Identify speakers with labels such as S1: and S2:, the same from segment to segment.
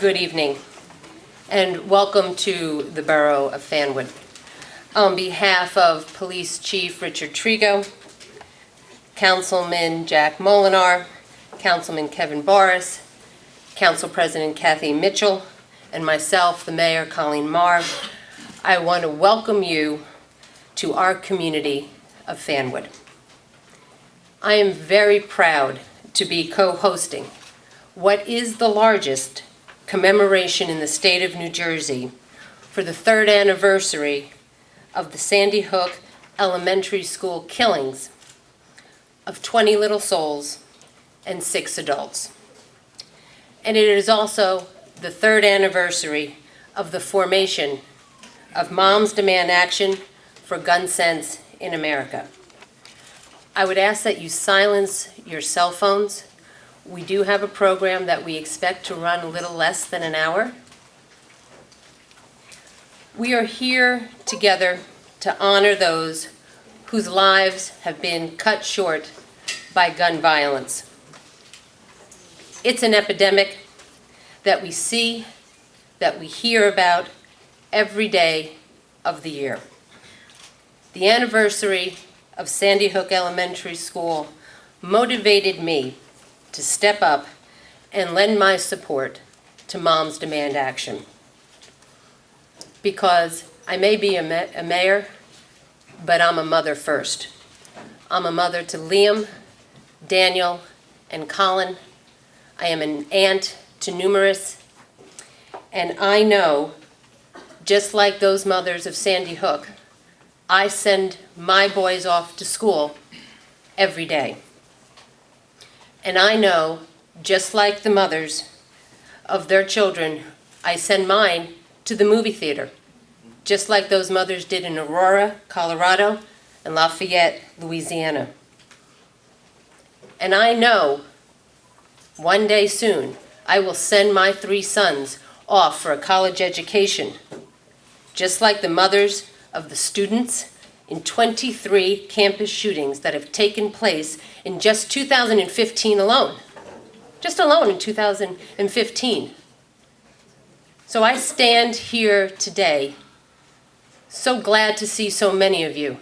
S1: Good evening, and welcome to the Borough of Fanwood. On behalf of Police Chief Richard Trigo, Councilman Jack Molinar, Councilman Kevin Boris, Council President Kathy Mitchell, and myself, the Mayor Colleen Marv, I want to welcome you to our community of Fanwood. I am very proud to be co-hosting what is the largest commemoration in the state of New Jersey for the 3rd anniversary of the Sandy Hook Elementary School killings of 20 little souls and 6 adults. And it is also the 3rd anniversary of the formation of Moms Demand Action for Gun Sense in America. I would ask that you silence your cell phones. We do have a program that we expect to run a little less than an hour. We are here together to honor those whose lives have been cut short by gun violence. It's an epidemic that we see, that we hear about every day of the year. The anniversary of Sandy Hook Elementary School motivated me to step up and lend my support to Moms Demand Action. Because I may be a mayor, but I'm a mother first. I'm a mother to Liam, Daniel, and Colin. I am an aunt to numerous, and I know, just like those mothers of Sandy Hook, I send my boys off to school every day. And I know, just like the mothers of their children, I send mine to the movie theater, just like those mothers did in Aurora, Colorado, and Lafayette, Louisiana. And I know one day soon I will send my 3 sons off for a college education, just like the mothers of the students in 23 campus shootings that have taken place in just 2015 alone. Just alone in 2015. So I stand here today so glad to see so many of you.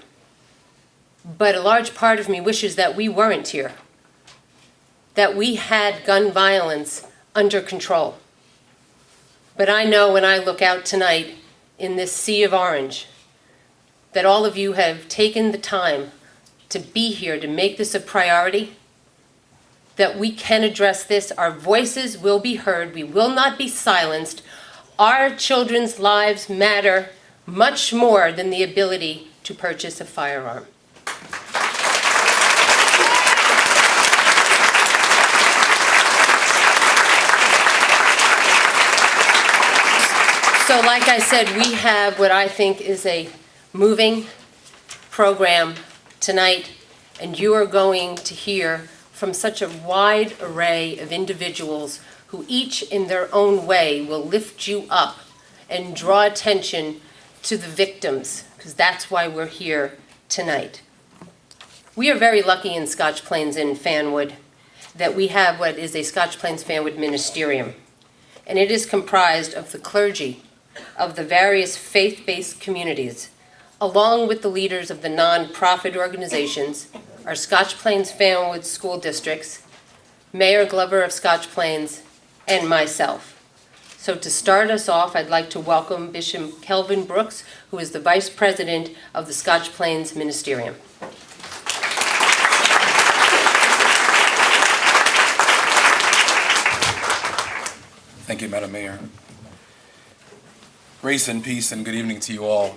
S1: But a large part of me wishes that we weren't here, that we had gun violence under control. But I know when I look out tonight in this sea of orange, that all of you have taken the time to be here to make this a priority, that we can address this. Our voices will be heard. We will not be silenced. Our children's lives matter much more than the ability to purchase a firearm. So like I said, we have what I think is a moving program tonight, and you are going to hear from such a wide array of individuals who each in their own way will lift you up and draw attention to the victims, because that's why we're here tonight. We are very lucky in Scotch Plains and Fanwood that we have what is a Scotch Plains Fanwood ministerium, and it is comprised of the clergy of the various faith-based communities, along with the leaders of the non-profit organizations, our Scotch Plains Fanwood school districts, Mayor Glover of Scotch Plains, and myself. So to start us off, I'd like to welcome Bishop Kelvin Brooks, who is the Vice President of the Scotch Plains Ministerium.
S2: Thank you, Madam Mayor. Grace and peace and good evening to you all.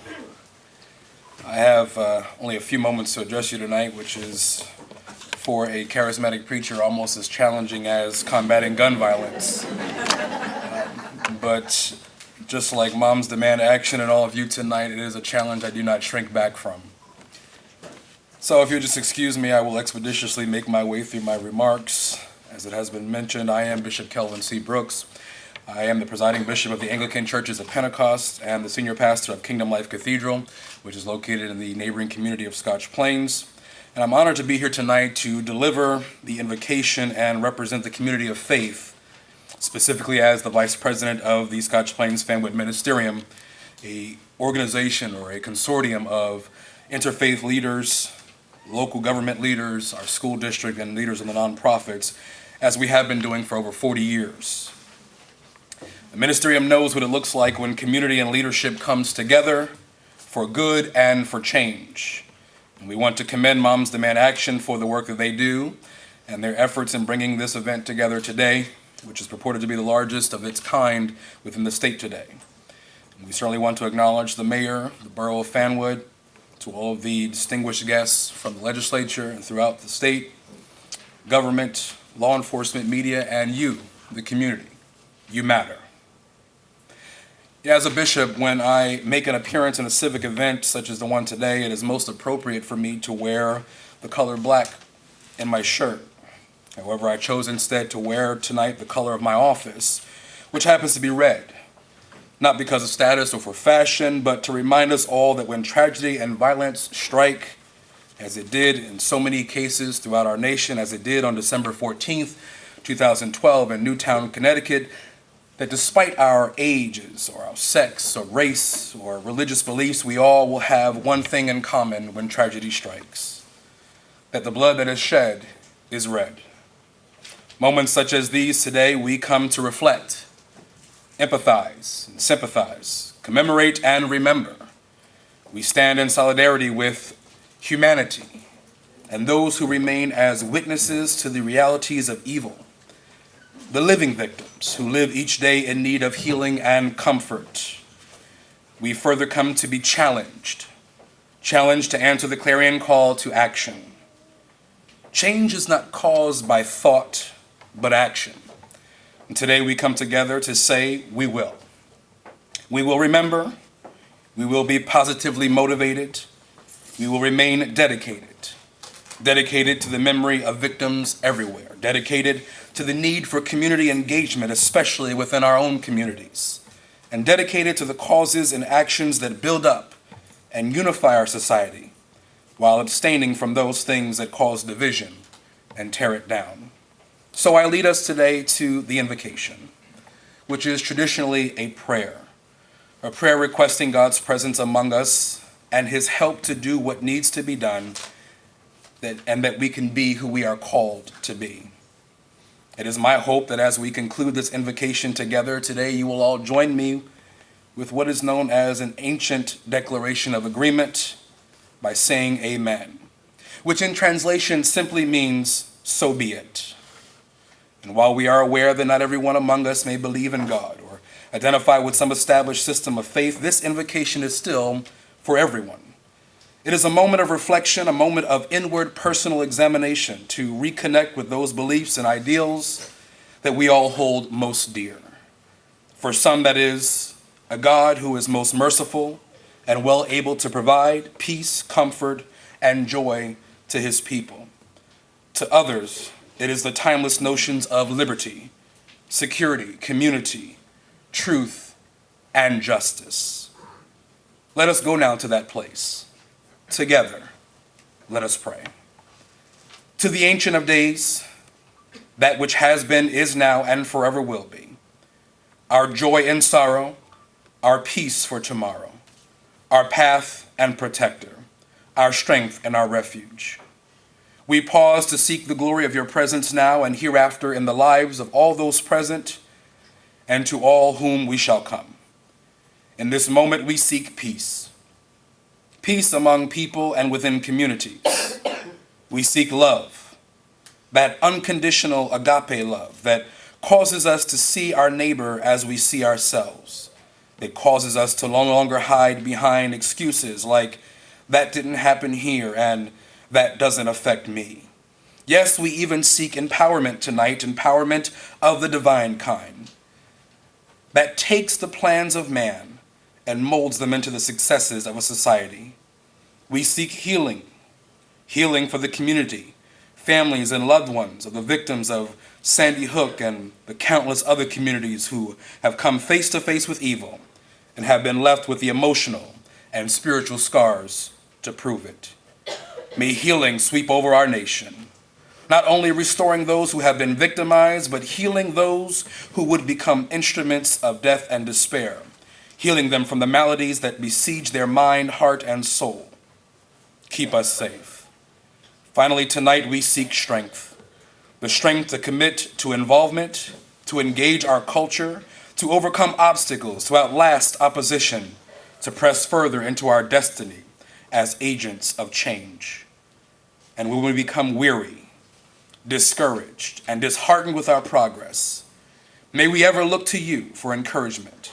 S2: I have only a few moments to address you tonight, which is, for a charismatic preacher, almost as challenging as combating gun violence. But just like Moms Demand Action and all of you tonight, it is a challenge I do not shrink back from. So if you'll just excuse me, I will expeditiously make my way through my remarks. As it has been mentioned, I am Bishop Kelvin C. Brooks. I am the presiding bishop of the Anglican Churches of Pentecost and the senior pastor of Kingdom Life Cathedral, which is located in the neighboring community of Scotch Plains. And I'm honored to be here tonight to deliver the invocation and represent the community of faith specifically as the Vice President of the Scotch Plains Fanwood Ministerium, a organization or a consortium of interfaith leaders, local government leaders, our school district, and leaders in the nonprofits, as we have been doing for over 40 years. The ministerium knows what it looks like when community and leadership comes together for good and for change. And we want to commend Moms Demand Action for the work that they do and their efforts in bringing this event together today, which is purported to be the largest of its kind within the state today. And we certainly want to acknowledge the mayor, the borough of Fanwood, to all of the distinguished guests from the legislature and throughout the state, government, law enforcement, media, and you, the community. You matter. As a bishop, when I make an appearance in a civic event such as the one today, it is most appropriate for me to wear the color black in my shirt. However, I chose instead to wear tonight the color of my office, which happens to be red. Not because of status or for fashion, but to remind us all that when tragedy and violence strike, as it did in so many cases throughout our nation, as it did on December 14th, 2012 in Newtown, Connecticut, that despite our ages or our sex or race or religious beliefs, we all will have one thing in common when tragedy strikes, that the blood that is shed is red. Moments such as these today, we come to reflect, empathize, and sympathize, commemorate, and remember. We stand in solidarity with humanity and those who remain as witnesses to the realities of evil, the living victims who live each day in need of healing and comfort. We further come to be challenged to answer the clarion call to action. Change is not caused by thought, but action. And today we come together to say we will. We will remember, we will be positively motivated, we will remain dedicated to the memory of victims everywhere, dedicated to the need for community engagement, especially within our own communities, and dedicated to the causes and actions that build up and unify our society while abstaining from those things that cause division and tear it down. So I lead us today to the invocation, which is traditionally a prayer requesting God's presence among us and his help to do what needs to be done, and that we can be who we are called to be. It is my hope that as we conclude this invocation together today, you will all join me with what is known as an ancient declaration of agreement by saying amen, which in translation simply means, so be it. And while we are aware that not everyone among us may believe in God or identify with some established system of faith, this invocation is still for everyone. It is a moment of reflection, a moment of inward personal examination to reconnect with those beliefs and ideals that we all hold most dear. For some, that is a God who is most merciful and well able to provide peace, comfort, and joy to his people. To others, it is the timeless notions of liberty, security, community, truth, and justice. Let us go now to that place. Together, let us pray. To the Ancient of Days, that which has been, is now, and forever will be, our joy in sorrow, our peace for tomorrow, our path and protector, our strength and our refuge. We pause to seek the glory of your presence now and hereafter in the lives of all those present and to all whom we shall come. In this moment, we seek peace. Peace among people and within communities. We seek love, that unconditional agape love that causes us to see our neighbor as we see ourselves. It causes us to no longer hide behind excuses like, that didn't happen here and that doesn't affect me. Yes, we even seek empowerment tonight, empowerment of the divine kind, that takes the plans of man and molds them into the successes of a society. We seek healing for the community, families and loved ones of the victims of Sandy Hook and the countless other communities who have come face to face with evil and have been left with the emotional and spiritual scars to prove it. May healing sweep over our nation. not only restoring those who have been victimized, but healing those who would become instruments of death and despair, healing them from the maladies that besiege their mind, heart, and soul. Keep us safe. Finally, tonight we seek strength, the strength to commit to involvement, to engage our culture, to overcome obstacles, to outlast opposition, to press further into our destiny as agents of change. And when we become weary, discouraged, and disheartened with our progress, may we ever look to you for encouragement,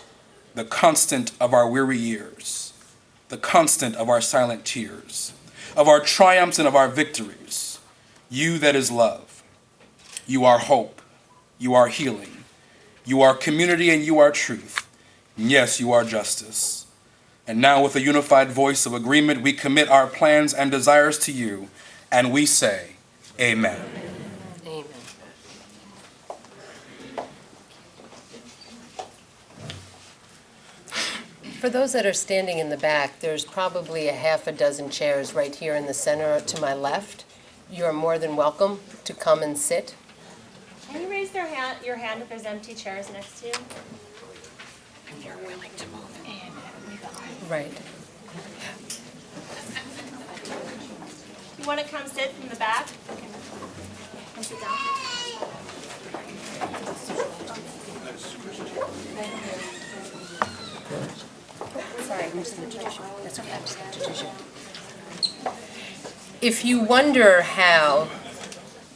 S2: the constant of our weary years, the constant of our silent tears, of our triumphs and of our victories. You that is love, you are hope, you are healing, you are community, and you are truth. And yes, you are justice. And now with a unified voice of agreement, we commit our plans and desires to you, and we say, Amen.
S1: Amen. For those that are standing in the back, there's probably a half a dozen chairs right here in the center to my left. You're more than welcome to come and sit.
S3: Can you raise your hand if there's empty chairs next to you?
S1: If you're willing to move in. Right.
S3: You want to come sit from the back? Come sit down.
S1: Sorry, I'm just going to introduce you. That's okay, I'm just going to introduce you. If you wonder how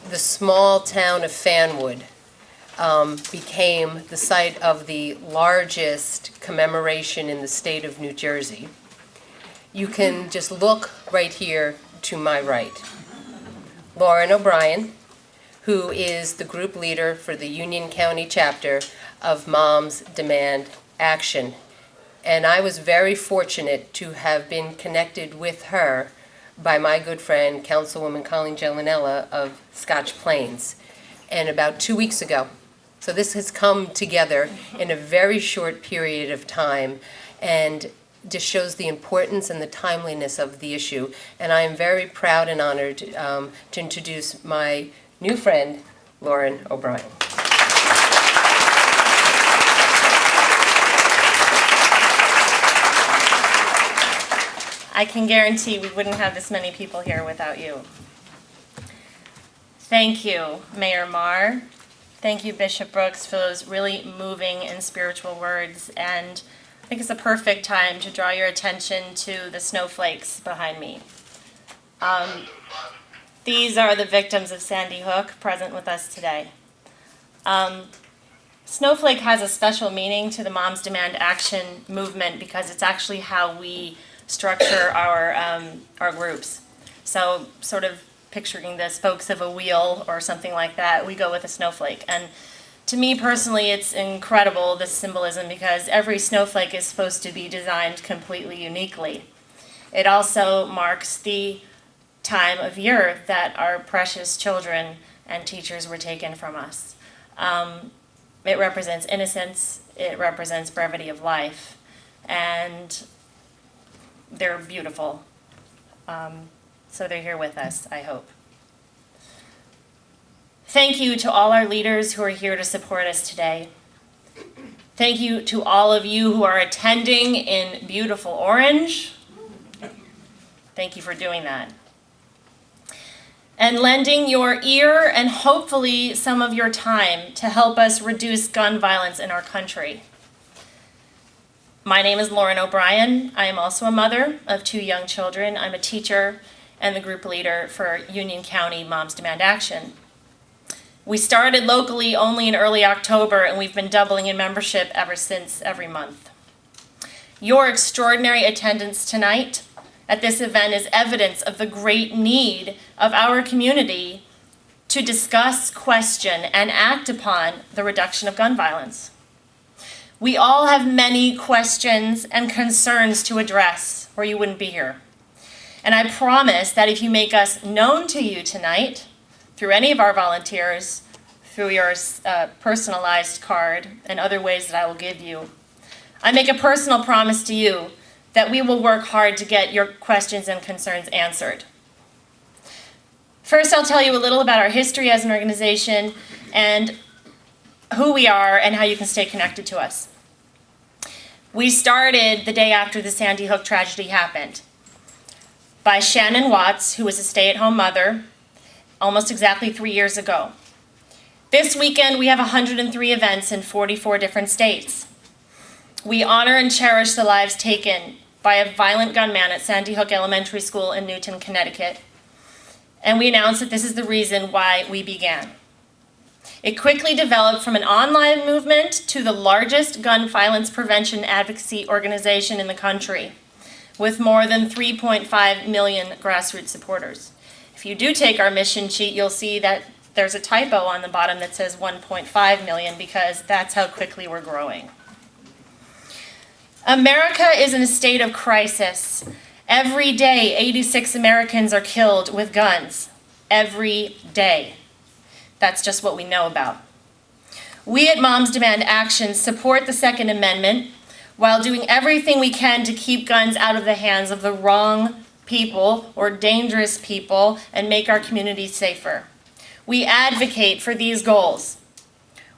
S1: the small town of Fanwood became the site of the largest commemoration in the state of New Jersey, you can just look right here to my right. Lauren O'Brien, who is the group leader for the Union County chapter of Moms Demand Action. And I was very fortunate to have been connected with her by my good friend, Councilwoman Colleen Gellinella of Scotch Plains, and about 2 weeks ago. So this has come together in a very short period of time, and just shows the importance and the timeliness of the issue. And I am very proud and honored to introduce my new friend, Lauren O'Brien.
S3: I can guarantee we wouldn't have this many people here without you. Thank you, Mayor Marr. Thank you, Bishop Brooks, for those really moving and spiritual words. And I think it's a perfect time to draw your attention to the snowflakes behind me. These are the victims of Sandy Hook present with us today. Snowflake has a special meaning to the Moms Demand Action movement because it's actually how we structure our groups. So sort of picturing the spokes of a wheel or something like that, we go with a snowflake. And to me personally, it's incredible, this symbolism, because every snowflake is supposed to be designed completely uniquely. It also marks the time of year that our precious children and teachers were taken from us. It represents innocence, it represents brevity of life, and they're beautiful. So they're here with us, I hope. Thank you to all our leaders who are here to support us today. Thank you to all of you who are attending in beautiful orange. Thank you for doing that. And lending your ear and hopefully some of your time to help us reduce gun violence in our country. My name is Lauren O'Brien. I am also a mother of 2 young children. I'm a teacher and the group leader for Union County Moms Demand Action. We started locally only in early October, and we've been doubling in membership ever since, every month. Your extraordinary attendance tonight at this event is evidence of the great need of our community to discuss, question, and act upon the reduction of gun violence. We all have many questions and concerns to address, or you wouldn't be here. And I promise that if you make us known to you tonight, through any of our volunteers, through your personalized card and other ways that I will give you, I make a personal promise to you that we will work hard to get your questions and concerns answered. First, I'll tell you a little about our history as an organization and who we are and how you can stay connected to us. We started the day after the Sandy Hook tragedy happened by Shannon Watts, who was a stay-at-home mother, almost exactly 3 years ago. This weekend, we have 103 events in 44 different states. We honor and cherish the lives taken by a violent gunman at Sandy Hook Elementary School in Newton, Connecticut. And we announce that this is the reason why we began. It quickly developed from an online movement to the largest gun violence prevention advocacy organization in the country, with more than 3.5 million grassroots supporters. If you do take our mission sheet, you'll see that there's a typo on the bottom that says 1.5 million because that's how quickly we're growing. America is in a state of crisis. Every day, 86 Americans are killed with guns. Every day. That's just what we know about. We at Moms Demand Action support the Second Amendment while doing everything we can to keep guns out of the hands of the wrong people or dangerous people and make our communities safer. We advocate for these goals.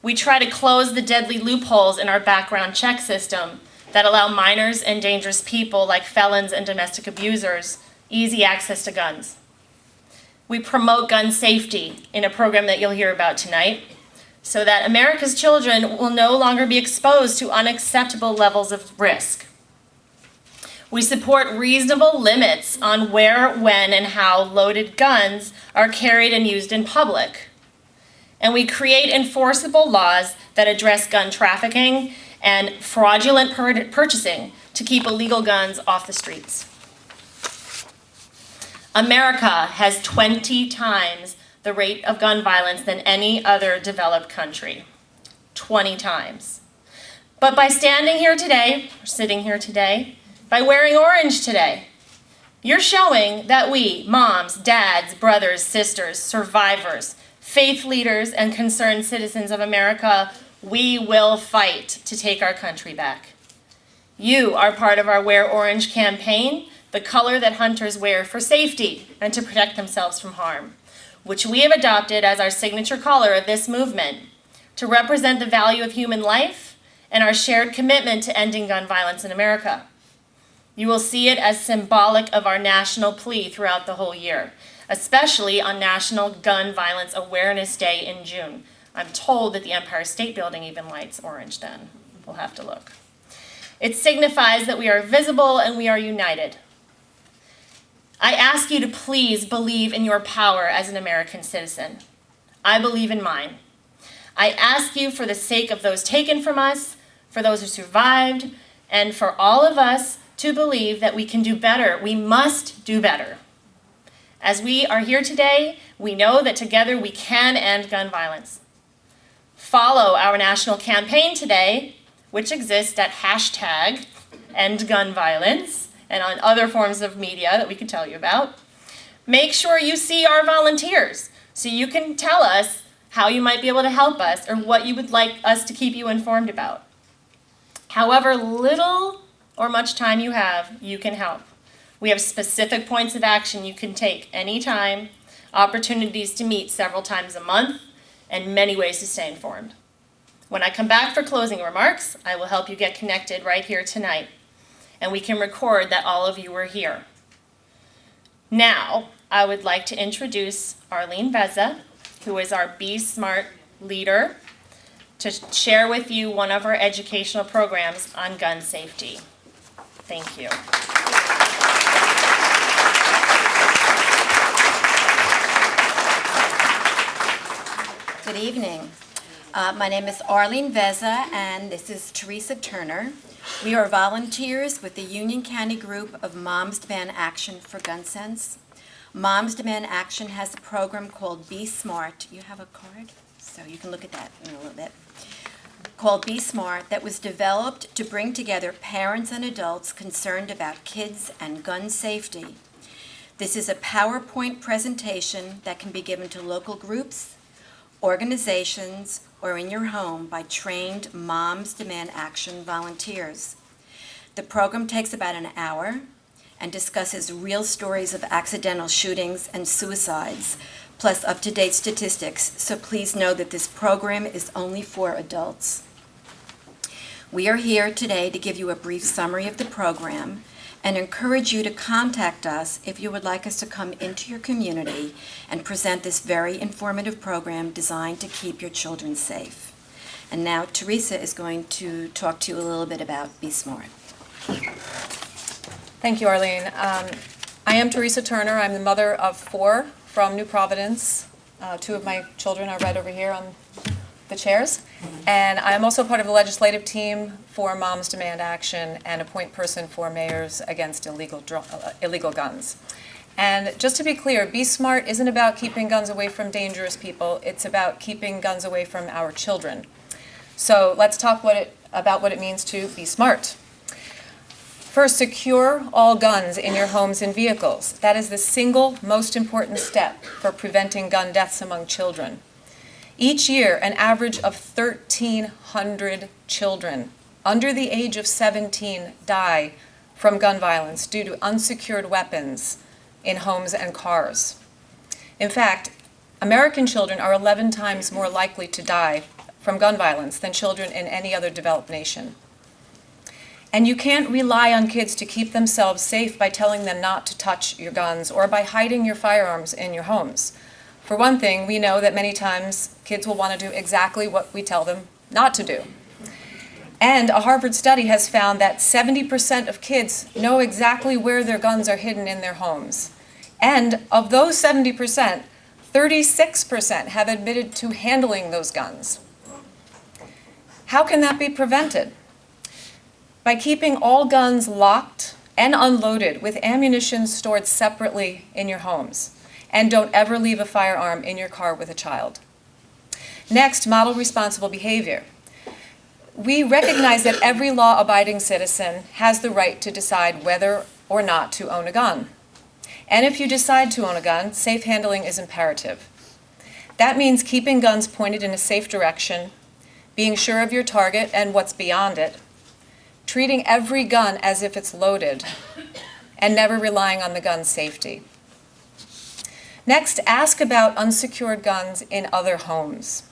S3: We try to close the deadly loopholes in our background check system that allow minors and dangerous people like felons and domestic abusers easy access to guns. We promote gun safety in a program that you'll hear about tonight so that America's children will no longer be exposed to unacceptable levels of risk. We support reasonable limits on where, when, and how loaded guns are carried and used in public. And we create enforceable laws that address gun trafficking and fraudulent purchasing to keep illegal guns off the streets. America has 20 times the rate of gun violence than any other developed country. 20 times. But by standing here today, or sitting here today, by wearing orange today, you're showing that we, moms, dads, brothers, sisters, survivors, faith leaders, and concerned citizens of America, we will fight to take our country back. You are part of our Wear Orange campaign, the color that hunters wear for safety and to protect themselves from harm, which we have adopted as our signature color of this movement to represent the value of human life and our shared commitment to ending gun violence in America. You will see it as symbolic of our national plea throughout the whole year, especially on National Gun Violence Awareness Day in June. I'm told that the Empire State Building even lights orange then. We'll have to look. It signifies that we are visible and we are united. I ask you to please believe in your power as an American citizen. I believe in mine. I ask you for the sake of those taken from us, for those who survived, and for all of us to believe that we can do better. We must do better. As we are here today, we know that together we can end gun violence. Follow our national campaign today, which exists at #EndGunViolence and on other forms of media that we can tell you about. Make sure you see our volunteers so you can tell us how you might be able to help us or what you would like us to keep you informed about. However little or much time you have, you can help. We have specific points of action you can take anytime, opportunities to meet several times a month, and many ways to stay informed. When I come back for closing remarks, I will help you get connected right here tonight, and we can record that all of you were here. Now, I would like to introduce Arlene Beza, who is our Be Smart leader, to share with you one of our educational programs on gun safety. Thank you.
S4: Good evening. My name is Arlene Beza, and this is Teresa Turner. We are volunteers with the Union County group of Moms Demand Action for Gun Sense. Moms Demand Action has a program called Be Smart. You have a card? So you can look at that in a little bit. Called Be Smart, that was developed to bring together parents and adults concerned about kids and gun safety. This is a PowerPoint presentation that can be given to local groups, organizations, or in your home by trained Moms Demand Action volunteers. The program takes about an hour and discusses real stories of accidental shootings and suicides plus up-to-date statistics, so please know that this program is only for adults. We are here today to give you a brief summary of the program and encourage you to contact us if you would like us to come into your community and present this very informative program designed to keep your children safe. And now Teresa is going to talk to you a little bit about Be Smart.
S5: Thank you, Arlene. I am Teresa Turner. I'm the mother of 4 from New Providence. 2 of my children are right over here on the chairs. And I'm also part of the legislative team for Moms Demand Action and a point person for Mayors Against Illegal Guns. And just to be clear, Be Smart isn't about keeping guns away from dangerous people. It's about keeping guns away from our children. So let's talk about what it means to be smart. First, secure all guns in your homes and vehicles. That is the single most important step for preventing gun deaths among children. Each year, an average of 1,300 children under the age of 17 die from gun violence due to unsecured weapons in homes and cars. In fact, American children are 11 times more likely to die from gun violence than children in any other developed nation. And you can't rely on kids to keep themselves safe by telling them not to touch your guns or by hiding your firearms in your homes. For one thing, we know that many times kids will want to do exactly what we tell them not to do. And a Harvard study has found that 70% of kids know exactly where their guns are hidden in their homes. And of those 70%, 36% have admitted to handling those guns. How can that be prevented? By keeping all guns locked and unloaded with ammunition stored separately in your homes. And don't ever leave a firearm in your car with a child. Next, model responsible behavior. We recognize that every law-abiding citizen has the right to decide whether or not to own a gun. And if you decide to own a gun, safe handling is imperative. That means keeping guns pointed in a safe direction, being sure of your target and what's beyond it, treating every gun as if it's loaded, and never relying on the gun's safety. Next, ask about unsecured guns in other homes.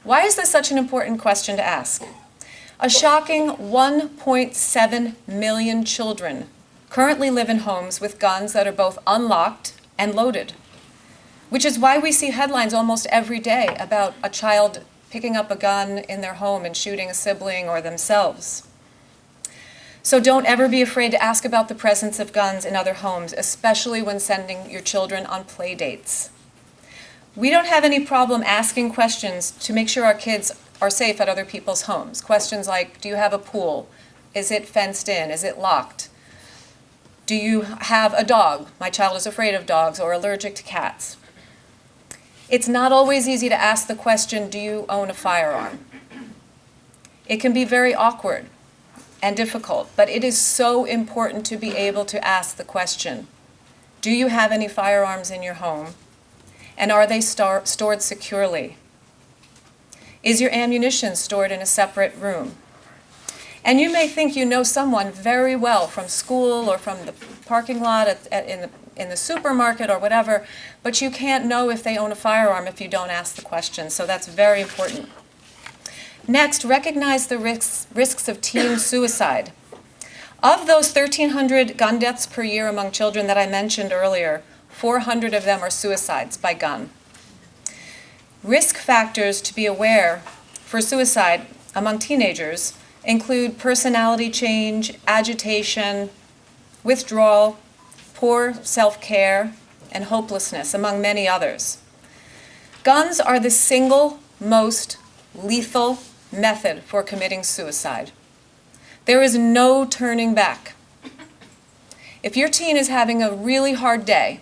S5: Why is this such an important question to ask? A shocking 1.7 million children currently live in homes with guns that are both unlocked and loaded, which is why we see headlines almost every day about a child picking up a gun in their home and shooting a sibling or themselves. So don't ever be afraid to ask about the presence of guns in other homes, especially when sending your children on play dates. We don't have any problem asking questions to make sure our kids are safe at other people's homes. Questions like, do you have a pool? Is it fenced in? Is it locked? Do you have a dog? My child is afraid of dogs or allergic to cats. It's not always easy to ask the question, do you own a firearm? It can be very awkward and difficult, but it is so important to be able to ask the question, do you have any firearms in your home? And are they stored securely? Is your ammunition stored in a separate room? And you may think you know someone very well from school or from the parking lot in the supermarket or whatever, but you can't know if they own a firearm if you don't ask the question, so that's very important. Next, recognize the risks of teen suicide. Of those 1,300 gun deaths per year among children that I mentioned earlier, 400 of them are suicides by gun. Risk factors to be aware for suicide among teenagers include personality change, agitation, withdrawal, poor self-care, and hopelessness, among many others. Guns are the single most lethal method for committing suicide. There is no turning back. If your teen is having a really hard day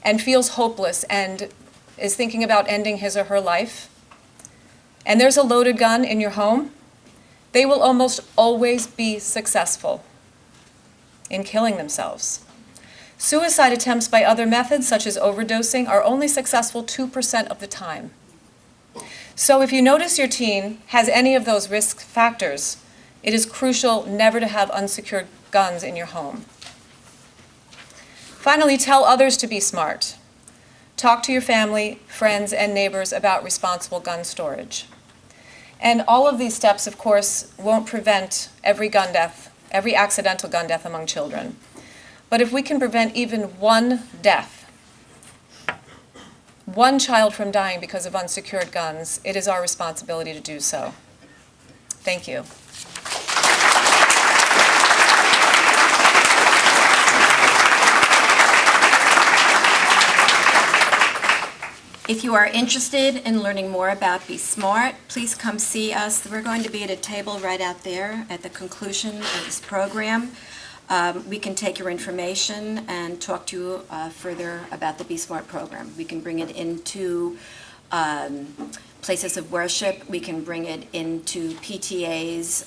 S5: and feels hopeless and is thinking about ending his or her life, and there's a loaded gun in your home, they will almost always be successful in killing themselves. Suicide attempts by other methods, such as overdosing, are only successful 2% of the time. So if you notice your teen has any of those risk factors, it is crucial never to have unsecured guns in your home. Finally, tell others to be smart. Talk to your family, friends, and neighbors about responsible gun storage. And all of these steps, of course, won't prevent every gun death, every accidental gun death among children. But if we can prevent even one death, one child from dying because of unsecured guns, it is our responsibility to do so. Thank you.
S4: If you are interested in learning more about Be Smart, please come see us. We're going to be at a table right out there at the conclusion of this program. We can take your information and talk to you further about the Be Smart program. We can bring it into places of worship. We can bring it into PTAs,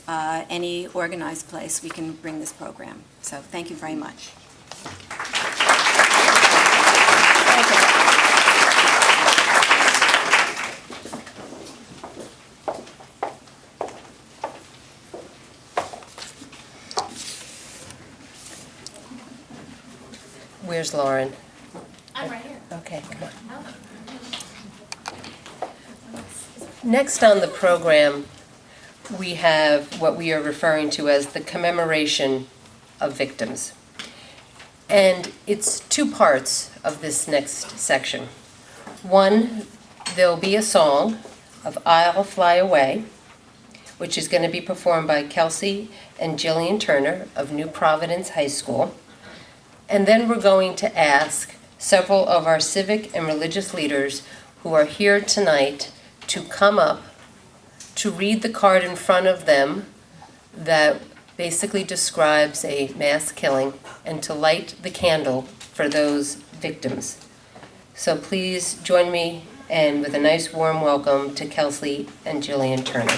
S4: any organized place. We can bring this program. So thank you very much.
S1: Where's Lauren?
S3: I'm right here.
S1: Okay, come on. Next on the program, we have what we are referring to as the commemoration of victims. And it's two parts of this next section. One, there'll be a song of I'll Fly Away, which is going to be performed by Kelsey and Jillian Turner of New Providence High School. And then we're going to ask several of our civic and religious leaders who are here tonight to come up to read the card in front of them that basically describes a mass killing and to light the candle for those victims. So please join me and with a nice warm welcome to Kelsey and Jillian Turner.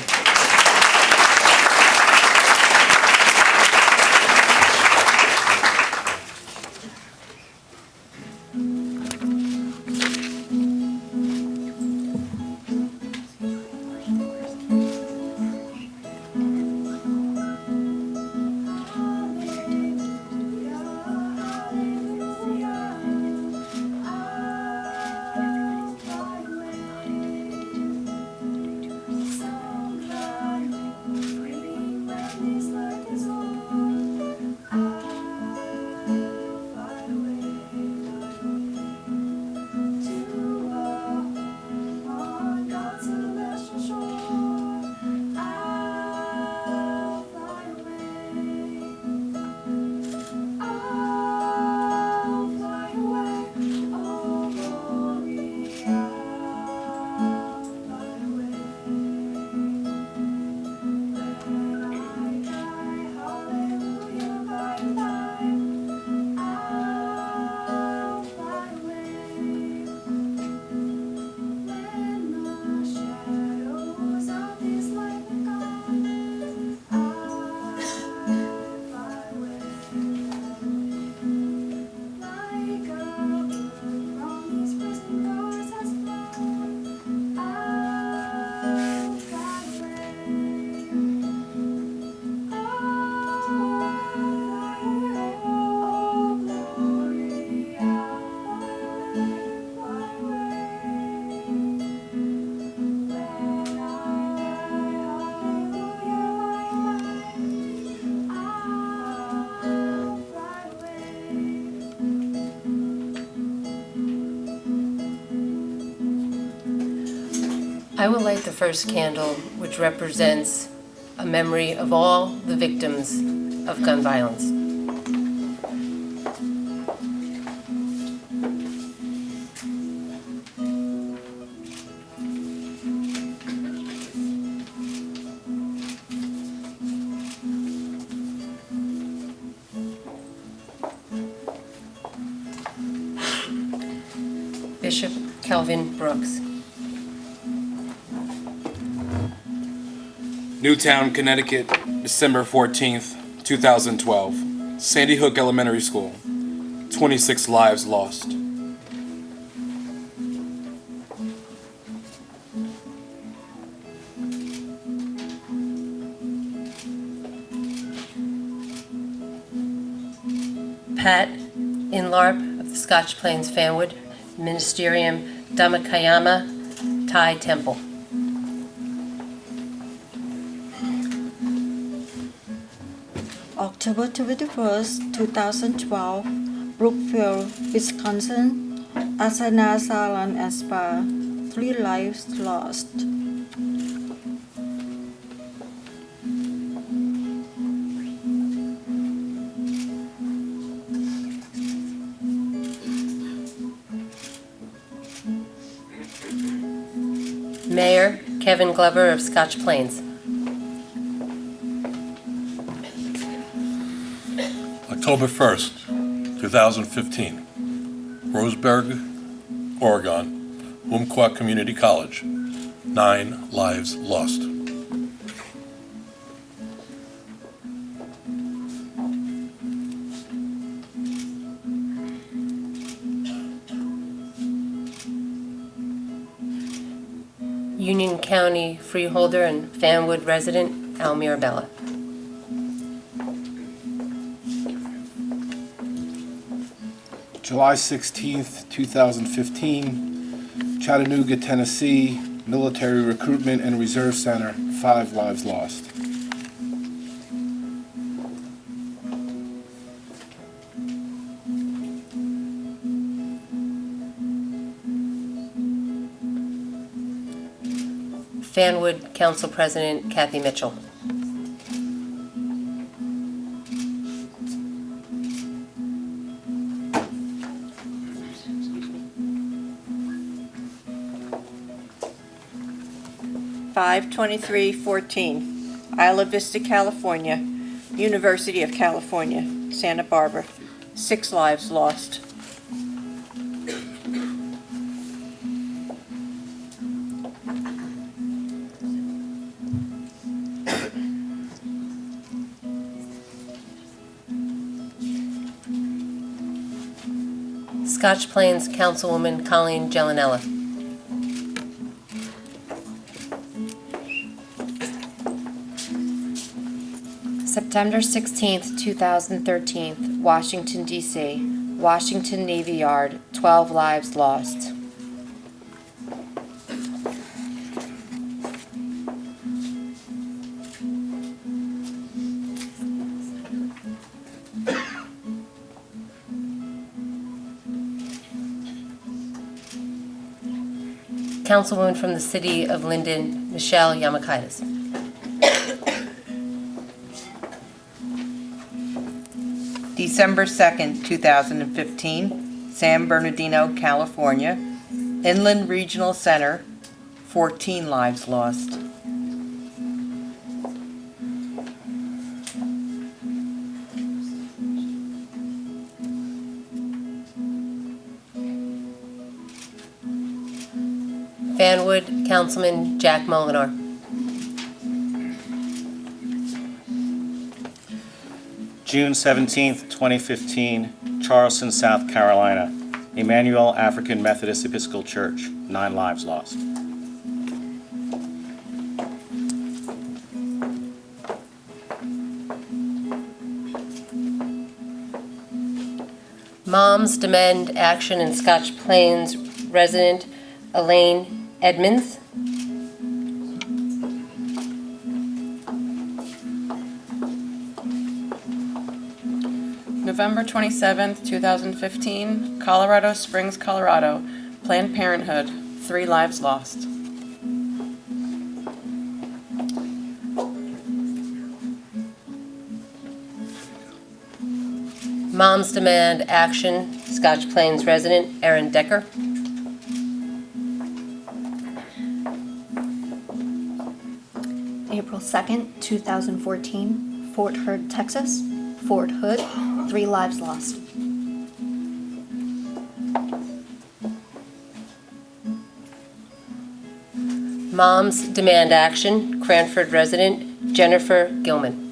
S1: I will light the first candle, which represents a memory of all the victims of gun violence. Bishop Kelvin Brooks.
S2: Newtown, Connecticut, December 14th, 2012. Sandy Hook Elementary School. 26 lives lost.
S1: Pat Inlarp of the Scotch Plains Fanwood Ministerium Dhammakayama Thai Temple.
S6: October 21st, 2012, Brookfield, Wisconsin, Asana Salon and Spa, 3 lives lost.
S1: Mayor Kevin Glover of Scotch Plains.
S7: October 1st, 2015, Roseburg, Oregon, Umpqua Community College, 9 lives lost.
S1: Union County freeholder and Fanwood resident Al Mirabella.
S8: July 16th, 2015, Chattanooga, Tennessee, Military Recruitment and Reserve Center, 5 lives lost.
S1: Fanwood Council President Kathy Mitchell.
S9: Five 2314, Isla Vista, California, University of California, Santa Barbara, 6 lives lost.
S1: Scotch Plains Councilwoman Colleen Gellinella.
S10: September 16th, 2013, Washington, D.C., Washington Navy Yard, 12 lives lost.
S1: Councilwoman from the City of Linden, Michelle Yamakaitis.
S11: December 2nd, 2015, San Bernardino, California, Inland Regional Center, 14 lives lost.
S1: Fanwood Councilman Jack Molinar.
S12: June 17th, 2015, Charleston, South Carolina, Emmanuel African Methodist Episcopal Church, 9 lives lost.
S1: Moms Demand Action in Scotch Plains resident Elaine Edmonds.
S13: November 27th, 2015, Colorado Springs, Colorado, Planned Parenthood, 3 lives lost.
S1: Moms Demand Action, Scotch Plains resident Erin Decker.
S14: April 2nd, 2014, Fort Hood, Texas. Fort Hood, 3 lives lost.
S1: Moms Demand Action, Cranford resident Jennifer Gilman.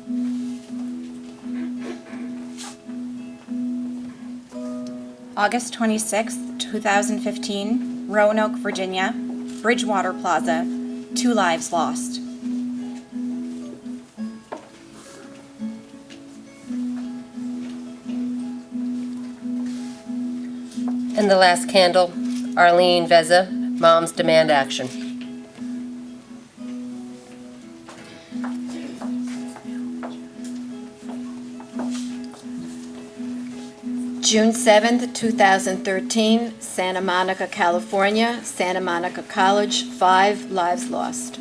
S15: August 26th, 2015, Roanoke, Virginia, Bridgewater Plaza, 2 lives lost.
S1: And the last candle, Arlene Veza, Moms Demand Action.
S4: June 7th, 2013, Santa Monica, California, Santa Monica College, 5 lives lost.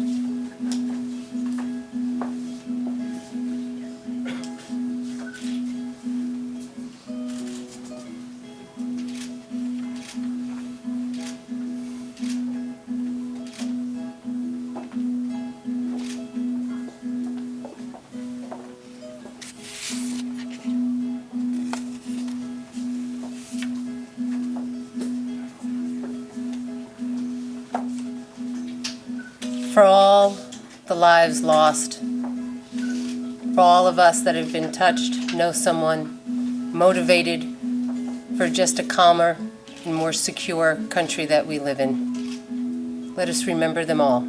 S1: For all the lives lost, for all of us that have been touched, know someone motivated for just a calmer and more secure country that we live in. Let us remember them all.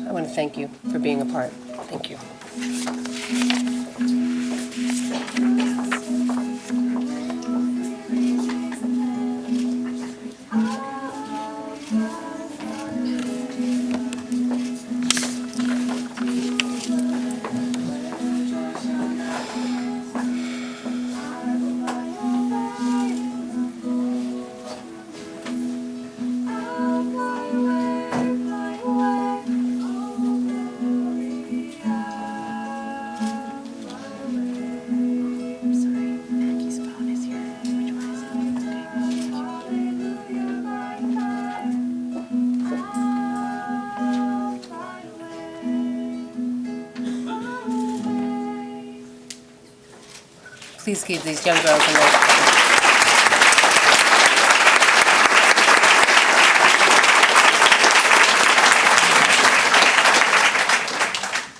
S1: I want to thank you for being a part. Thank you. Please give these young girls a moment.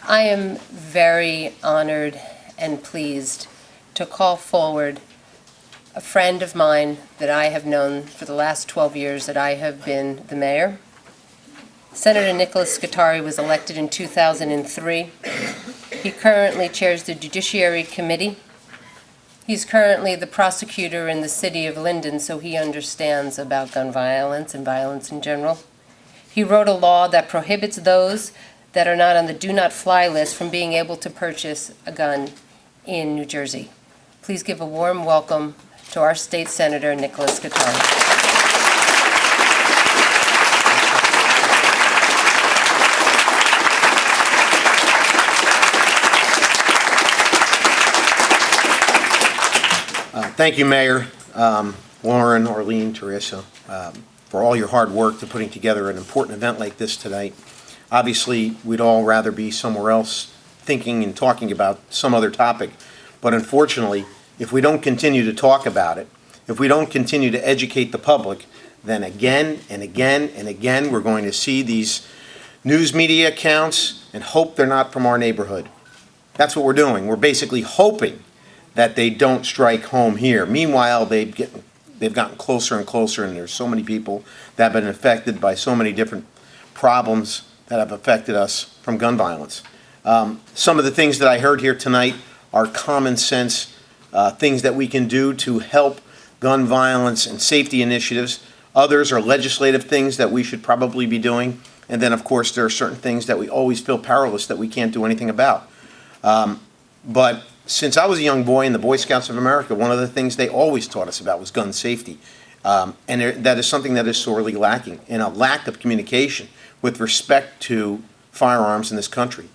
S1: I am very honored and pleased to call forward a friend of mine that I have known for the last 12 years that I have been the mayor. Senator Nicholas Scutari was elected in 2003. He currently chairs the Judiciary Committee. He's currently the prosecutor in the city of Linden, so he understands about gun violence and violence in general. He wrote a law that prohibits those that are not on the do not fly list from being able to purchase a gun in New Jersey. Please give a warm welcome to our state senator, Nicholas Scutari.
S16: Thank you, Mayor, Lauren, Arlene, Teresa, for all your hard work to putting together an important event like this tonight. Obviously, we'd all rather be somewhere else thinking and talking about some other topic. But unfortunately, if we don't continue to talk about it, if we don't continue to educate the public, then again and again and again, we're going to see these news media accounts and hope they're not from our neighborhood. That's what we're doing. We're basically hoping that they don't strike home here. Meanwhile, they've gotten closer and closer, and there's so many people that have been affected by so many different problems that have affected us from gun violence. Some of the things that I heard here tonight are common sense things that we can do to help gun violence and safety initiatives. Others are legislative things that we should probably be doing. And then, of course, there are certain things that we always feel powerless that we can't do anything about. But since I was a young boy in the Boy Scouts of America, one of the things they always taught us about was gun safety. And that is something that is sorely lacking, and a lack of communication with respect to firearms in this country.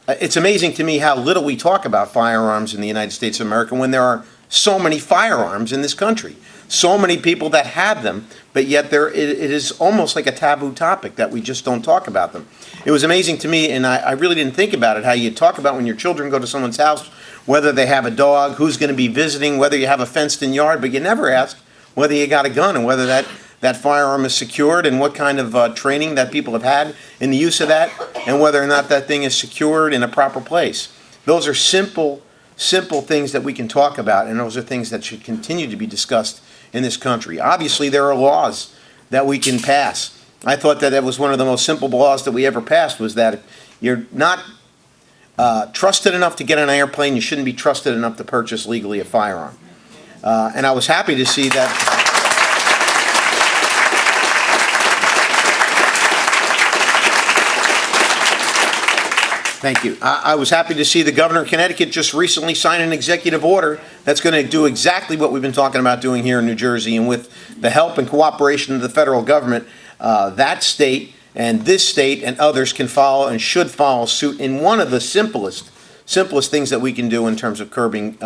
S16: It's amazing to me how little we talk about firearms in the United States of America when there are so many firearms in this country. So many people that have them, but yet it is almost like a taboo topic that we just don't talk about them. It was amazing to me, and I really didn't think about it, how you talk about when your children go to someone's house, whether they have a dog, who's going to be visiting, whether you have a fenced-in yard, but you never ask whether you got a gun and whether that firearm is secured and what kind of training that people have had in the use of that and whether or not that thing is secured in a proper place. Those are simple things that we can talk about, and those are things that should continue to be discussed in this country. Obviously, there are laws that we can pass. I thought that was one of the most simple laws that we ever passed, was that you're not trusted enough to get on an airplane, you shouldn't be trusted enough to purchase legally a firearm. And I was happy to see that. Thank you. I was happy to see the governor of Connecticut just recently sign an executive order that's going to do exactly what we've been talking about doing here in New Jersey. And with the help and cooperation of the federal government, that state and this state and others can follow and should follow suit in one of the simplest things that we can do in terms of curbing,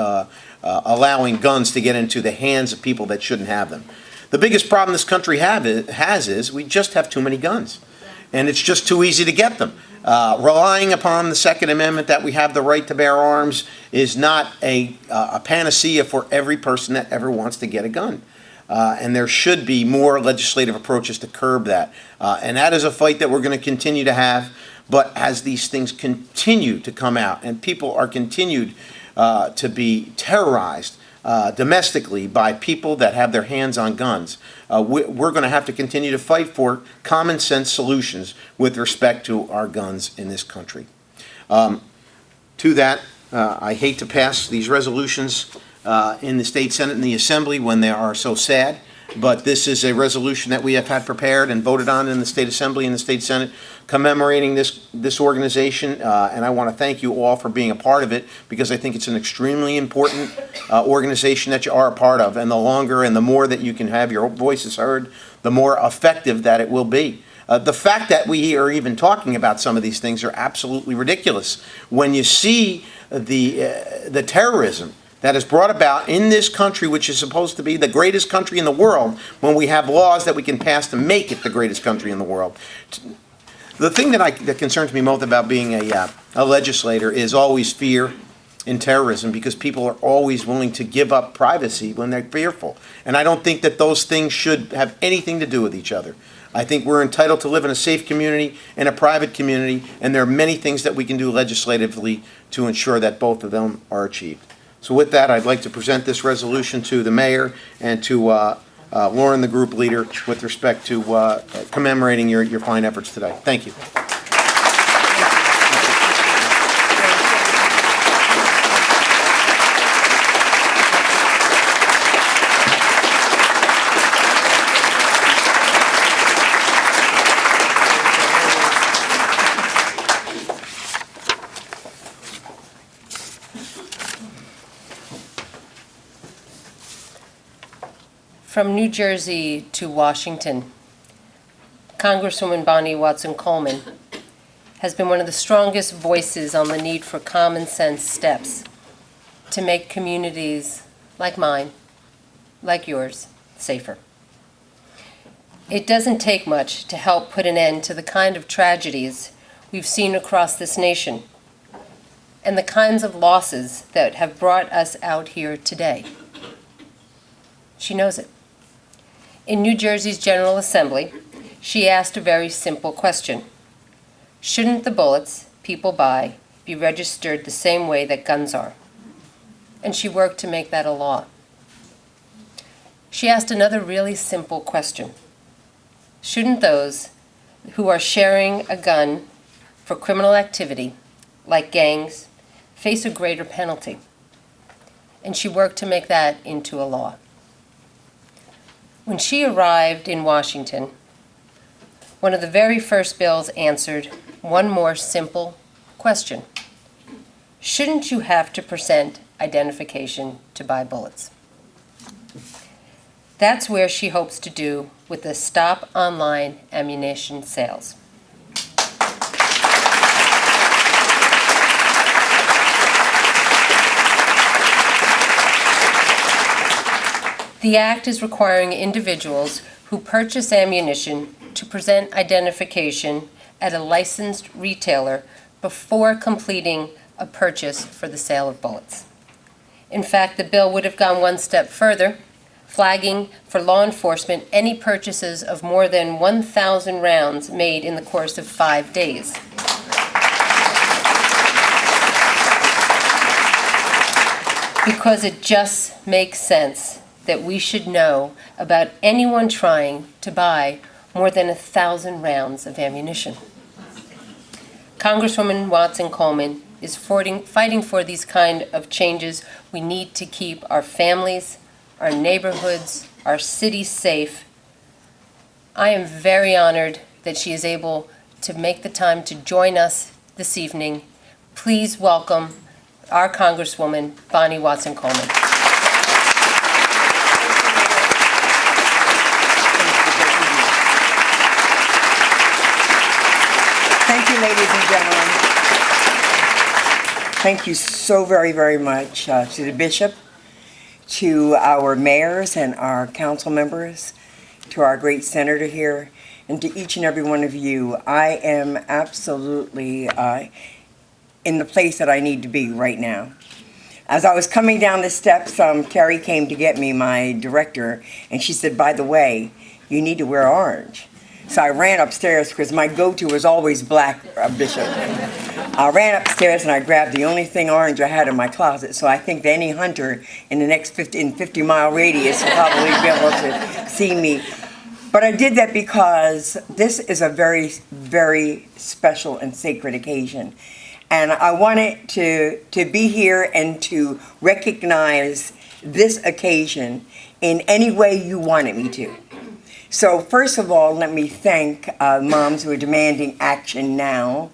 S16: allowing guns to get into the hands of people that shouldn't have them. The biggest problem this country has is we just have too many guns. And it's just too easy to get them. Relying upon the Second Amendment that we have the right to bear arms is not a panacea for every person that ever wants to get a gun. And there should be more legislative approaches to curb that. And that is a fight that we're going to continue to have. But as these things continue to come out and people are continued to be terrorized domestically by people that have their hands on guns, we're going to have to continue to fight for common sense solutions with respect to our guns in this country. To that, I hate to pass these resolutions in the State Senate and the Assembly when they are so sad, but this is a resolution that we have had prepared and voted on in the State Assembly and the State Senate commemorating this organization, and I want to thank you all for being a part of it because I think it's an extremely important organization that you are a part of, and the longer and the more that you can have your voices heard, the more effective that it will be. The fact that we are even talking about some of these things are absolutely ridiculous. When you see the terrorism that is brought about in this country, which is supposed to be the greatest country in the world, when we have laws that we can pass to make it the greatest country in the world. The thing that concerns me most about being a legislator is always fear in terrorism, because people are always willing to give up privacy when they're fearful. And I don't think that those things should have anything to do with each other. I think we're entitled to live in a safe community and a private community, and there are many things that we can do legislatively to ensure that both of them are achieved. So with that, I'd like to present this resolution to the mayor and to Lauren, the group leader, with respect to commemorating your fine efforts today. Thank you.
S1: From New Jersey to Washington, Congresswoman Bonnie Watson Coleman has been one of the strongest voices on the need for common sense steps to make communities like mine, like yours, safer. It doesn't take much to help put an end to the kind of tragedies we've seen across this nation and the kinds of losses that have brought us out here today. She knows it. In New Jersey's General Assembly, she asked a very simple question. Shouldn't the bullets people buy be registered the same way that guns are? And she worked to make that a law. She asked another really simple question. Shouldn't those who are sharing a gun for criminal activity, like gangs, face a greater penalty? And she worked to make that into a law. When she arrived in Washington, one of the very first bills answered one more simple question. Shouldn't you have to present identification to buy bullets? That's where she hopes to do with the Stop Online Ammunition Sales. The act is requiring individuals who purchase ammunition to present identification at a licensed retailer before completing a purchase for the sale of bullets. In fact, the bill would have gone one step further, flagging for law enforcement any purchases of more than 1,000 rounds made in the course of 5 days. Because it just makes sense that we should know about anyone trying to buy more than 1,000 rounds of ammunition. Congresswoman Watson Coleman is fighting for these kind of changes. We need to keep our families, our neighborhoods, our cities safe. I am very honored that she is able to make the time to join us this evening. Please welcome our Congresswoman, Bonnie Watson-Coleman.
S17: Thank you, ladies and gentlemen. Thank you so very, very much to the bishop, to our mayors and our council members, to our great senator here, and to each and every one of you. I am absolutely in the place that I need to be right now. As I was coming down the steps, Carrie came to get me, my director, and she said, by the way, you need to wear orange. So I ran upstairs because my go-to was always black, Bishop. I ran upstairs and I grabbed the only thing orange I had in my closet. So I think that any hunter in the next 50-mile radius will probably be able to see me. But I did that because this is a very, very special and sacred occasion. And I wanted to be here and to recognize this occasion in any way you wanted me to. So first of all, let me thank moms who are demanding action now,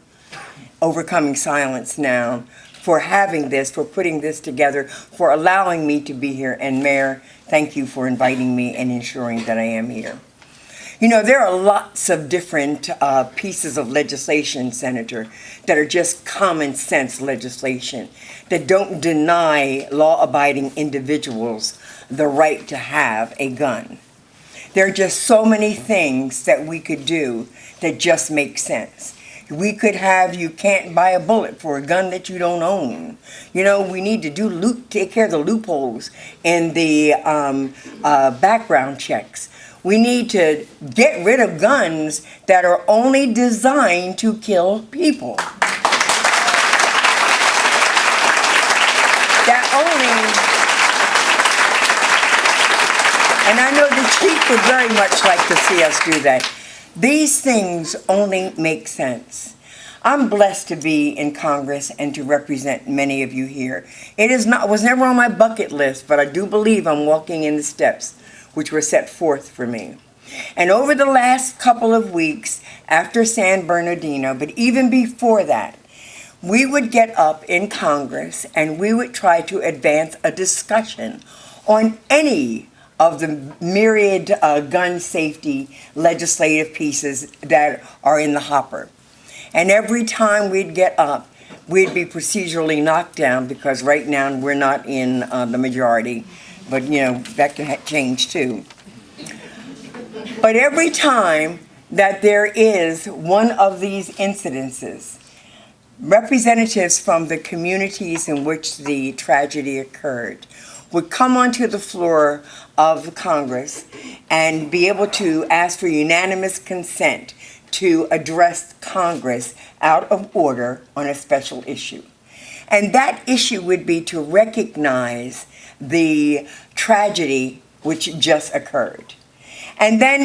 S17: overcoming silence now, for having this, for putting this together, for allowing me to be here. And Mayor, thank you for inviting me and ensuring that I am here. You know, there are lots of different pieces of legislation, Senator, that are just common sense legislation that don't deny law-abiding individuals the right to have a gun. There are just so many things that we could do that just make sense. We could have, you can't buy a bullet for a gun that you don't own. You know, we need to take care of the loopholes in the background checks. We need to get rid of guns that are only designed to kill people. And I know the chief would very much like to see us do that. These things only make sense. I'm blessed to be in Congress and to represent many of you here. It was never on my bucket list, but I do believe I'm walking in the steps which were set forth for me. And over the last couple of weeks after San Bernardino, but even before that, we would get up in Congress and we would try to advance a discussion on any of the myriad gun safety legislative pieces that are in the hopper. And every time we'd get up, we'd be procedurally knocked down because right now we're not in the majority, but you know, that can change too. But every time that there is one of these incidences, representatives from the communities in which the tragedy occurred would come onto the floor of Congress and be able to ask for unanimous consent to address Congress out of order on a special issue. And that issue would be to recognize the tragedy which just occurred. And then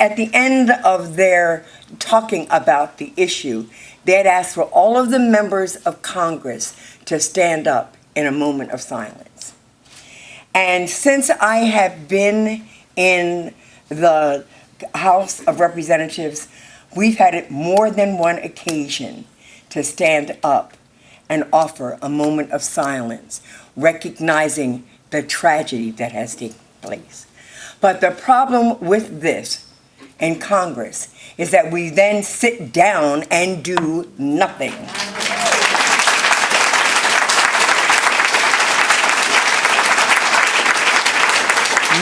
S17: at the end of their talking about the issue, they'd ask for all of the members of Congress to stand up in a moment of silence. And since I have been in the House of Representatives, we've had it more than one occasion to stand up and offer a moment of silence, recognizing the tragedy that has taken place. But the problem with this in Congress is that we then sit down and do nothing.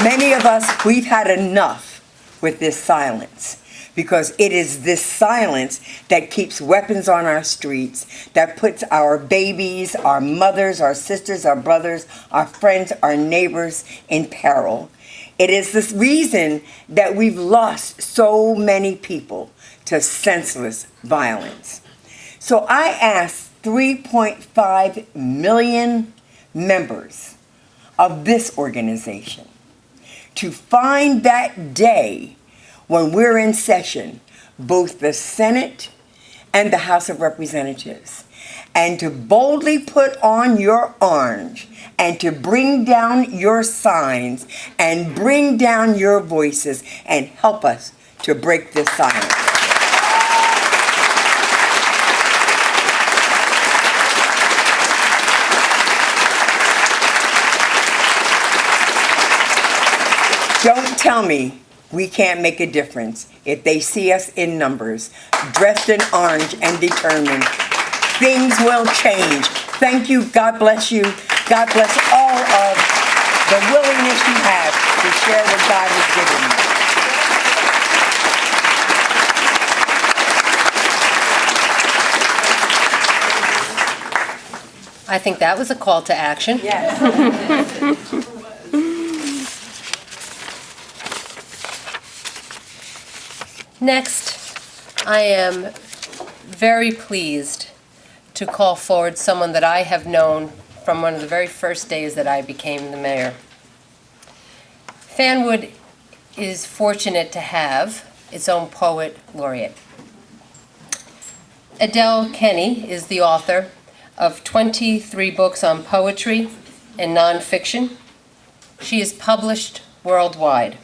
S17: Many of us, we've had enough with this silence, because it is this silence that keeps weapons on our streets, that puts our babies, our mothers, our sisters, our brothers, our friends, our neighbors in peril. It is this reason that we've lost so many people to senseless violence. So I asked 3.5 million members of this organization to find that day when we're in session, both the Senate and the House of Representatives, and to boldly put on your orange and to bring down your signs and bring down your voices and help us to break this silence. Don't tell me we can't make a difference if they see us in numbers, dressed in orange and determined. Things will change. Thank you. God bless you. God bless all of the willingness you have to share what God has given you.
S1: I think that was a call to action.
S17: Yes.
S1: Next, I am very pleased to call forward someone that I have known from one of the very first days that I became the mayor. Fanwood is fortunate to have its own poet laureate. Adele Kenny is the author of 23 books on poetry and nonfiction. She is published worldwide.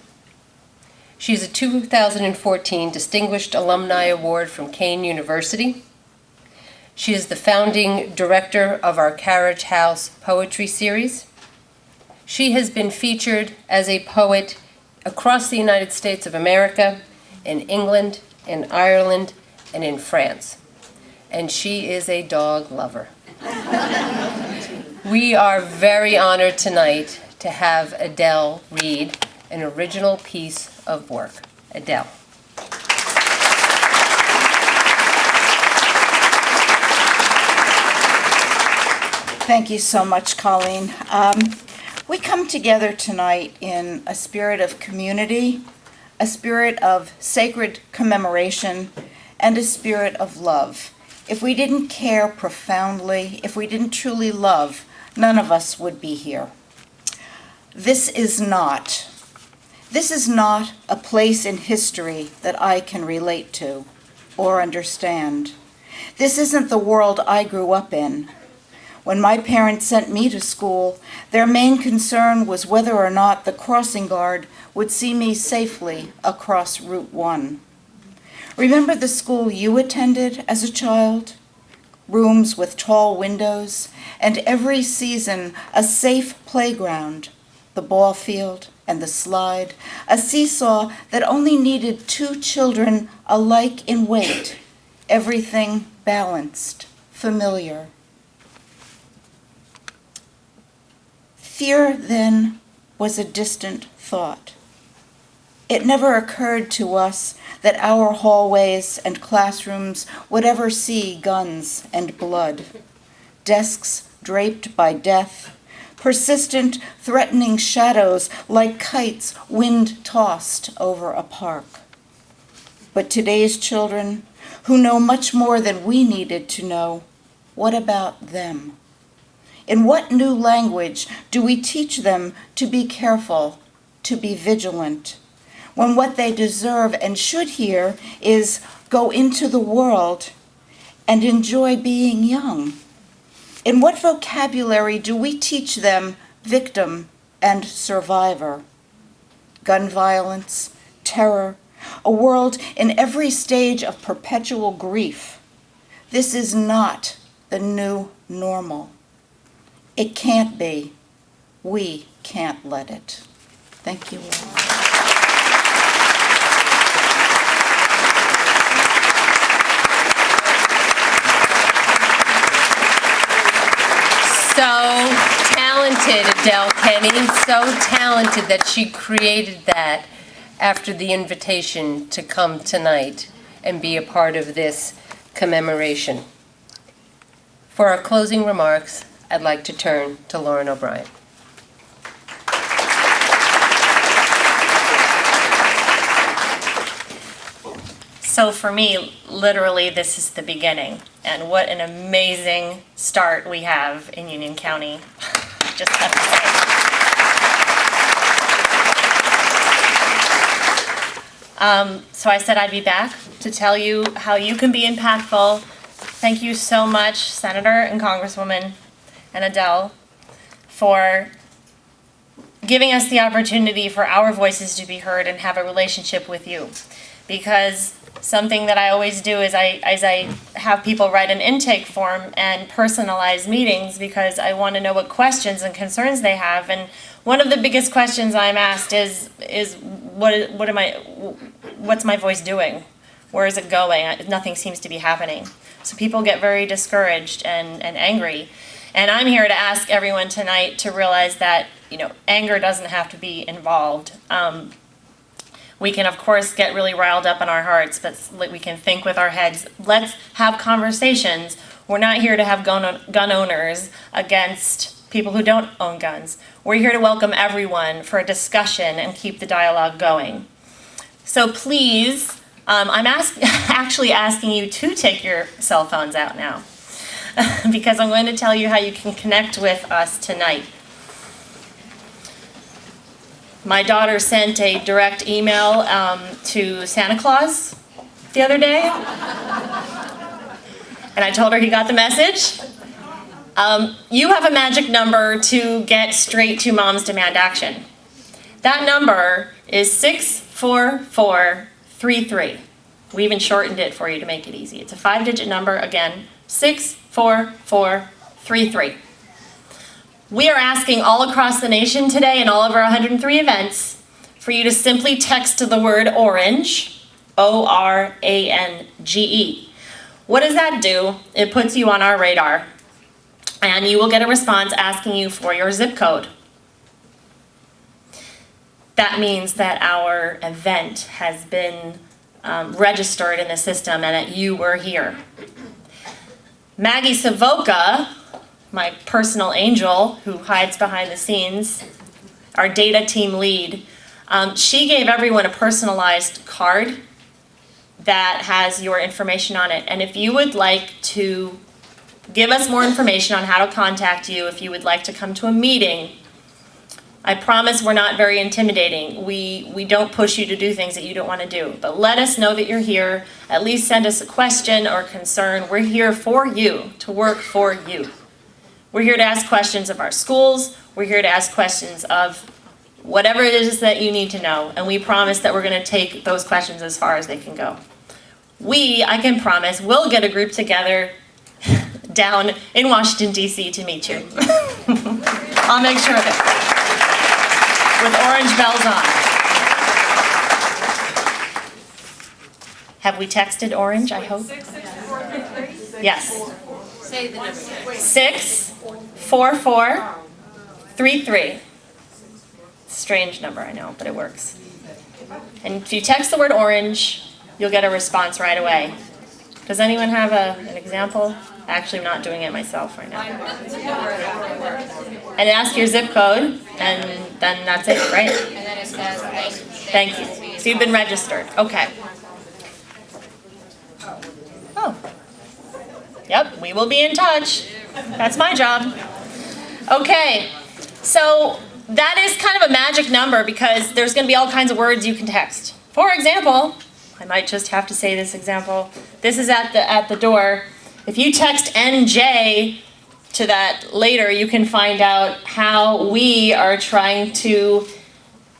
S1: She is a 2014 Distinguished Alumni Award from Kean University. She is the founding director of our Carriage House Poetry Series. She has been featured as a poet across the United States of America, in England, in Ireland, and in France. And she is a dog lover. We are very honored tonight to have Adele read an original piece of work. Adele.
S18: Thank you so much, Colleen. We come together tonight in a spirit of community, a spirit of sacred commemoration, and a spirit of love. If we didn't care profoundly, if we didn't truly love, none of us would be here. This is not a place in history that I can relate to or understand. This isn't the world I grew up in. When my parents sent me to school, their main concern was whether or not the crossing guard would see me safely across Route 1. Remember the school you attended as a child? Rooms with tall windows, and every season a safe playground, the ball field and the slide, a seesaw that only needed two children alike in weight, everything balanced, familiar. Fear, then, was a distant thought. It never occurred to us that our hallways and classrooms would ever see guns and blood, desks draped by death, persistent, threatening shadows like kites wind-tossed over a park. But today's children, who know much more than we needed to know, what about them? In what new language do we teach them to be careful, to be vigilant, when what they deserve and should hear is go into the world and enjoy being young? In what vocabulary do we teach them victim and survivor? Gun violence, terror, a world in every stage of perpetual grief. This is not the new normal. It can't be. We can't let it. Thank you all.
S1: So talented, Adele Kenny, so talented that she created that after the invitation to come tonight and be a part of this commemoration. For our closing remarks, I'd like to turn to Lauren O'Brien.
S3: So for me, literally, this is the beginning. And what an amazing start we have in Union County. Just have to say. So I said I'd be back to tell you how you can be impactful Thank you so much, Senator and Congresswoman and Adele, for giving us the opportunity for our voices to be heard and have a relationship with you. Because something that I always do is I have people write an intake form and personalize meetings because I want to know what questions and concerns they have. And one of the biggest questions I'm asked is what's my voice doing? Where is it going? Nothing seems to be happening. So people get very discouraged and angry. And I'm here to ask everyone tonight to realize that, anger doesn't have to be involved. We can, of course, get really riled up in our hearts, but we can think with our heads. Let's have conversations. We're not here to have gun owners against people who don't own guns. We're here to welcome everyone for a discussion and keep the dialogue going. So please, I'm actually asking you to take your cell phones out now because I'm going to tell you how you can connect with us tonight. My daughter sent a direct email to Santa Claus the other day, and I told her he got the message. You have a magic number to get straight to Mom's Demand Action. That number is 64433. We even shortened it for you to make it easy. It's a 5-digit number, again, 64433. We are asking all across the nation today in all of our 103 events for you to simply text to the word orange, ORANGE. What does that do? It puts you on our radar, and you will get a response asking you for your zip code. That means that our event has been registered in the system and that you were here. Maggie Savoca, my personal angel who hides behind the scenes, our data team lead, she gave everyone a personalized card that has your information on it. And if you would like to give us more information on how to contact you, if you would like to come to a meeting, I promise we're not very intimidating. We don't push you to do things that you don't want to do. But let us know that you're here. At least send us a question or concern. We're here for you, to work for you. We're here to ask questions of our schools. We're here to ask questions of whatever it is that you need to know. And we promise that we're going to take those questions as far as they can go. I can promise, we'll get a group together down in Washington, D.C. to meet you. I'll make sure of it. With orange bells on. Have we texted orange, I hope? Yes.
S1: Say the number.
S3: 64433. Strange number, I know, but it works. And if you text the word orange, you'll get a response right away. Does anyone have an example? Actually, I'm not doing it myself right now. And ask your zip code, and then that's it, right?
S1: And then it says
S3: Thank you. So you've been registered. Okay. Oh. Yep, we will be in touch. That's my job. Okay. So that is kind of a magic number because there's going to be all kinds of words you can text. For example, I might just have to say this example. This is at the door. If you text NJ to that later, you can find out how we are trying to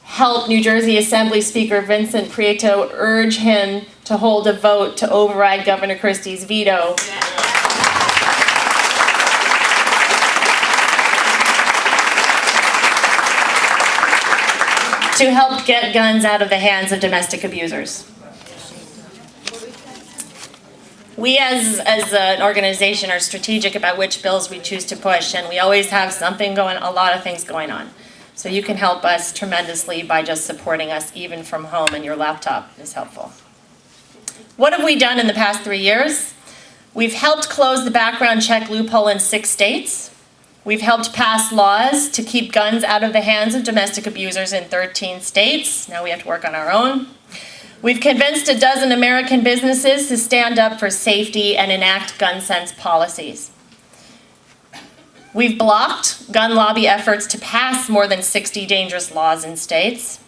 S3: help New Jersey Assembly Speaker Vincent Prieto urge him to hold a vote to override Governor Christie's veto. To help get guns out of the hands of domestic abusers. We as an organization are strategic about which bills we choose to push, and we always have a lot of things going on. So you can help us tremendously by just supporting us even from home, and your laptop is helpful. What have we done in the past 3 years? We've helped close the background check loophole in 6 states. We've helped pass laws to keep guns out of the hands of domestic abusers in 13 states. Now we have to work on our own. We've convinced a dozen American businesses to stand up for safety and enact gun sense policies. We've blocked gun lobby efforts to pass more than 60 dangerous laws in states.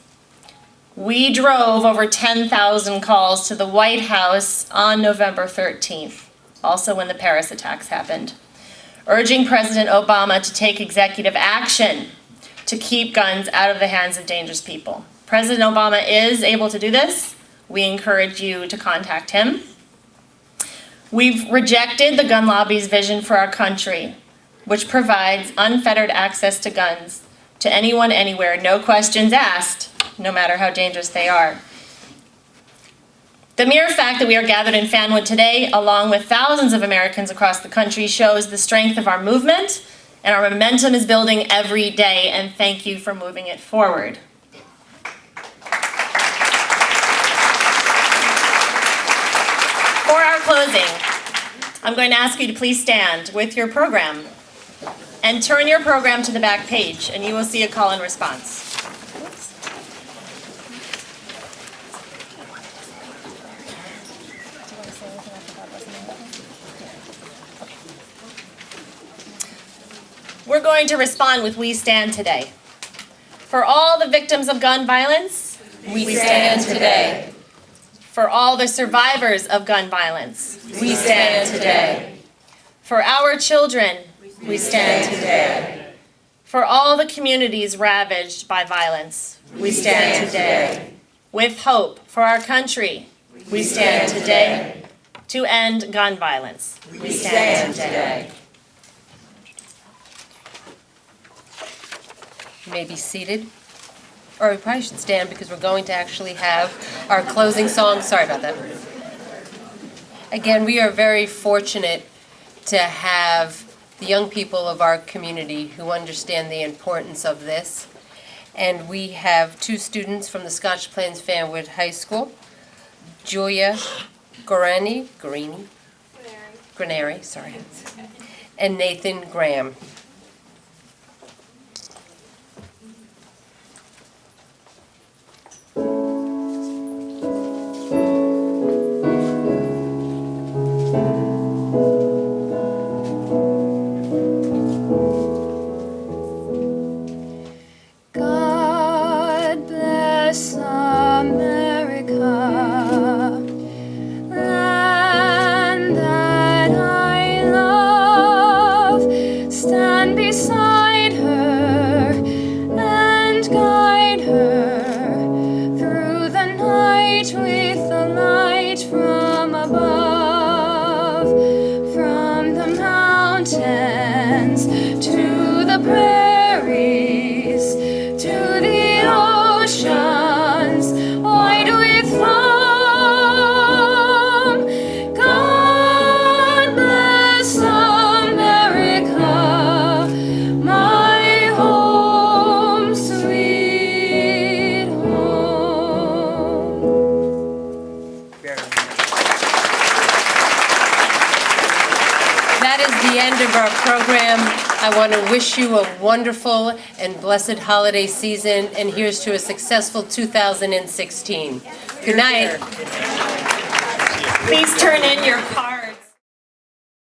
S3: We drove over 10,000 calls to the White House on November 13th. also when the Paris attacks happened, urging President Obama to take executive action to keep guns out of the hands of dangerous people. President Obama is able to do this. We encourage you to contact him. We've rejected the gun lobby's vision for our country, which provides unfettered access to guns to anyone, anywhere, no questions asked, no matter how dangerous they are. The mere fact that we are gathered in Fanwood today, along with thousands of Americans across the country, shows the strength of our movement, and our momentum is building every day, and thank you for moving it forward. For our closing, I'm going to ask you to please stand with your program and turn your program to the back page, and you will see a call and response. We're going to respond with "We Stand Today." For all the victims of gun violence, we stand today. For all the survivors of gun violence, we stand today. For our children, we stand today. For all the communities ravaged by violence, we stand today. With hope for our country, we stand today. To end gun violence, we stand today.
S1: You may be seated. Or we probably should stand because we're going to actually have our closing song. Sorry about that. Again, we are very fortunate to have the young people of our community who understand the importance of this. And we have two students from the Scotch Plains Fanwood High School, Julia Granary, and Nathan Graham.
S19: God bless America, land that I love. Stand beside her and guide her through the night with the light from above, from the mountains to the prairies, to the oceans, wide with foam. God bless America, my home, sweet home.
S1: That is the end of our program. I want to wish you a wonderful and blessed holiday season, and here's to a successful 2016. Good night.
S3: Please turn in your card.